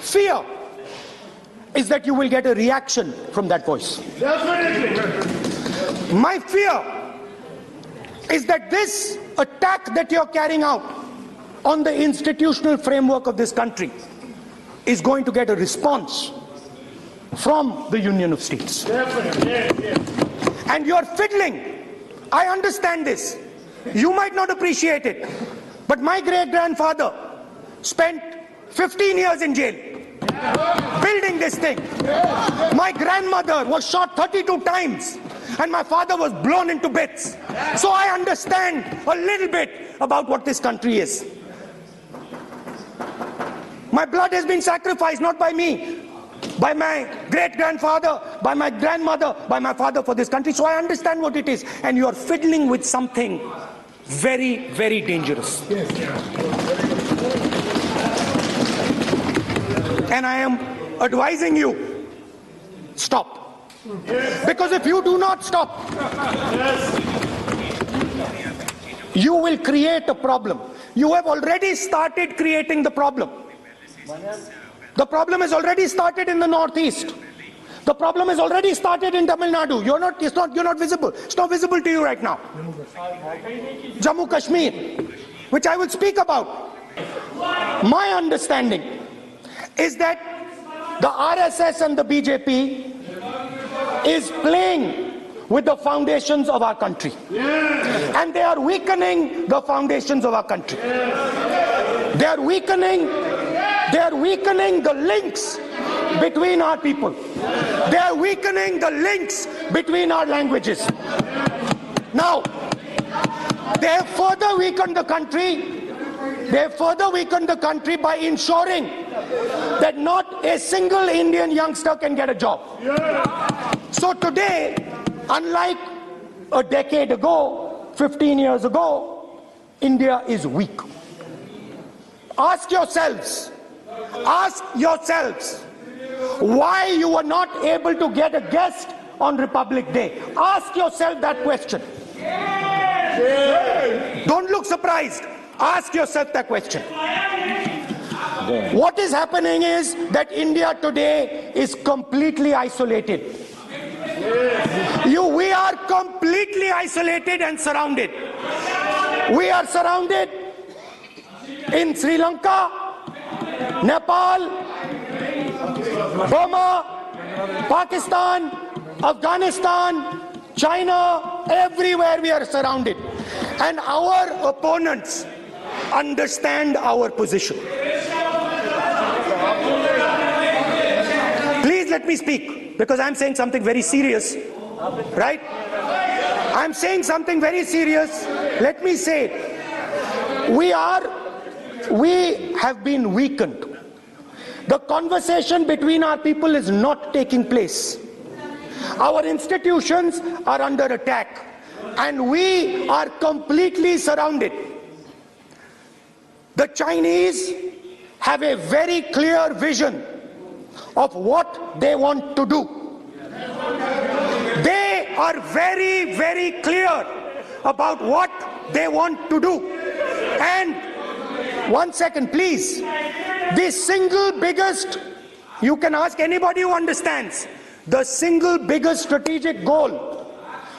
fear is that you will get a reaction from that voice. My fear is that this attack that you're carrying out on the institutional framework of this country is going to get a response from the Union of States. And you're fiddling. I understand this. You might not appreciate it, but my great-grandfather spent 15 years in jail building this thing. My grandmother was shot 32 times and my father was blown into bits. So I understand a little bit about what this country is. My blood has been sacrificed, not by me, by my great-grandfather, by my grandmother, by my father for this country. So I understand what it is. And you are fiddling with something very, very dangerous. And I am advising you, stop. Because if you do not stop, you will create a problem. You have already started creating the problem. The problem has already started in the northeast. The problem has already started in Tamil Nadu. You're not visible. It's not visible to you right now. Jammu Kashmir, which I will speak about. My understanding is that the RSS and the BJP is playing with the foundations of our country. And they are weakening the foundations of our country. They are weakening the links between our people. They are weakening the links between our languages. Now, they have further weakened the country. They have further weakened the country by ensuring that not a single Indian youngster can get a job. So today, unlike a decade ago, 15 years ago, India is weak. Ask yourselves why you were not able to get a guest on Republic Day. Ask yourself that question. Don't look surprised. Ask yourself that question. What is happening is that India today is completely isolated. We are completely isolated and surrounded. We are surrounded in Sri Lanka, Nepal, Burma, Pakistan, Afghanistan, China, everywhere we are surrounded. And our opponents understand our position. Please let me speak, because I'm saying something very serious, right? I'm saying something very serious. Let me say it. We have been weakened. The conversation between our people is not taking place. Our institutions are under attack, and we are completely surrounded. The Chinese have a very clear vision of what they want to do. They are very, very clear about what they want to do. And one second, please. The single biggest, you can ask anybody who understands, the single biggest strategic goal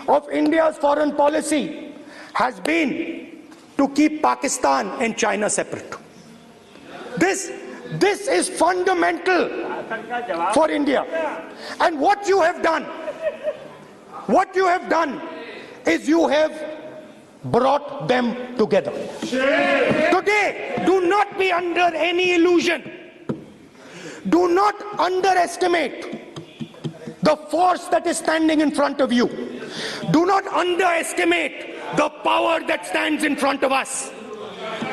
of India's foreign policy has been to keep Pakistan and China separate. This is fundamental for India. And what you have done is you have brought them together. Today, do not be under any illusion. Do not underestimate the force that is standing in front of you. Do not underestimate the power that stands in front of us.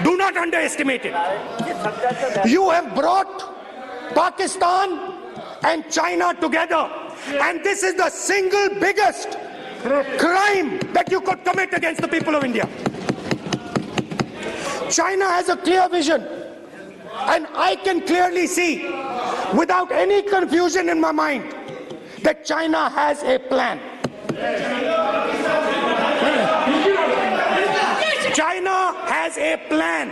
Do not underestimate it. You have brought Pakistan and China together, and this is the single biggest crime that you could commit against the people of India. China has a clear vision, and I can clearly see, without any confusion in my mind, that China has a plan. China has a plan.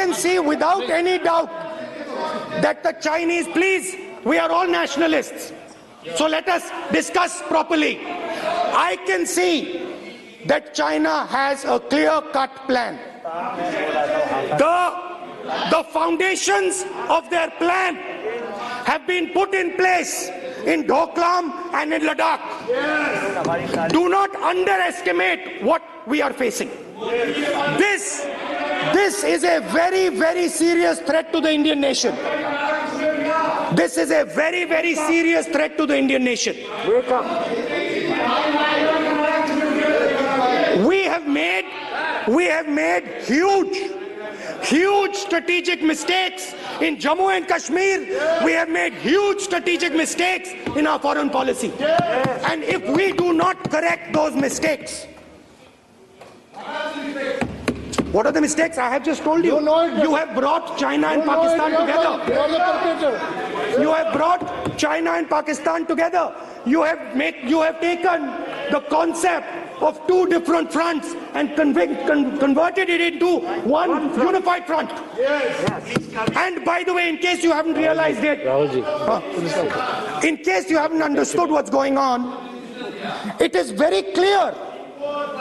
can see without any doubt that the Chinese, please, we are all nationalists, so let us discuss properly. I can see that China has a clear-cut plan. The foundations of their plan have been put in place in Doklam and in Ladakh. Do not underestimate what we are facing. This is a very, very serious threat to the Indian nation. This is a very, very serious threat to the Indian nation. We have made huge strategic mistakes in Jammu and Kashmir. We have made huge strategic mistakes in our foreign policy. And if we do not correct those mistakes, what are the mistakes? I have just told you. You have brought China and Pakistan together. You have brought China and Pakistan together. You have taken the concept of two different fronts and converted it into one unified front. And by the way, in case you haven't realized it, in case you haven't understood what's going on, it is very clear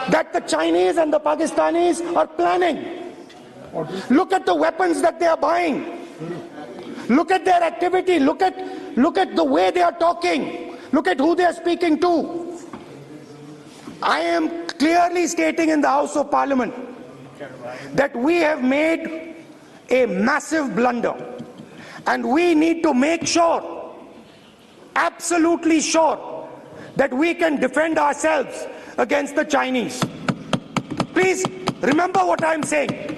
that the Chinese and the Pakistanis are planning. Look at the weapons that they are buying. Look at their activity. Look at the way they are talking. Look at who they are speaking to. I am clearly stating in the House of Parliament that we have made a massive blunder, and we need to make sure, absolutely sure, that we can defend ourselves against the Chinese. Please remember what I am saying,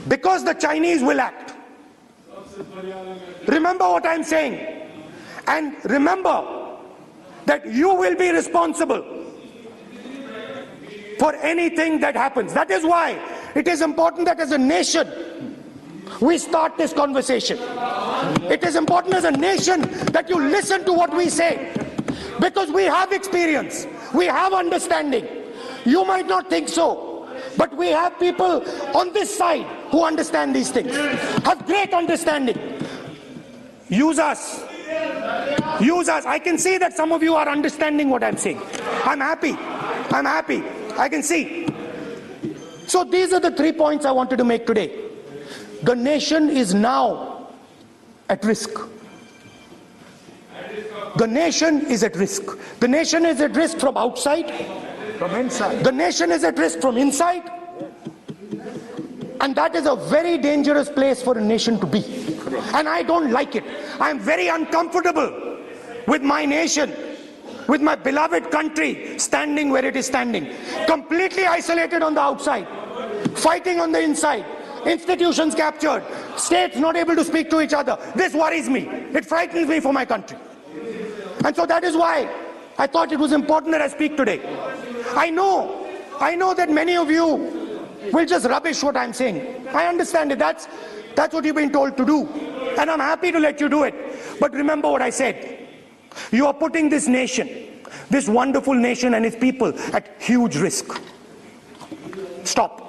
because the Chinese will act. Remember what I am saying, and remember that you will be responsible for anything that happens. That is why it is important that as a nation we start this conversation. It is important as a nation that you listen to what we say, because we have experience, we have understanding. You might not think so, but we have people on this side who understand these things, have great understanding. Use us. Use us. I can see that some of you are understanding what I'm saying. I'm happy. I'm happy. I can see. So these are the 3 points I wanted to make today. The nation is now at risk. The nation is at risk. The nation is at risk from outside. From inside. The nation is at risk from inside. And that is a very dangerous place for a nation to be. And I don't like it. I'm very uncomfortable with my nation, with my beloved country standing where it is standing, completely isolated on the outside, fighting on the inside, institutions captured, states not able to speak to each other. This worries me. It frightens me for my country. And so that is why I thought it was important that I speak today. I know that many of you will just rubbish what I'm saying. I understand it. That's what you've been told to do. And I'm happy to let you do it. But remember what I said. You are putting this nation, this wonderful nation and its people, at huge risk. Stop.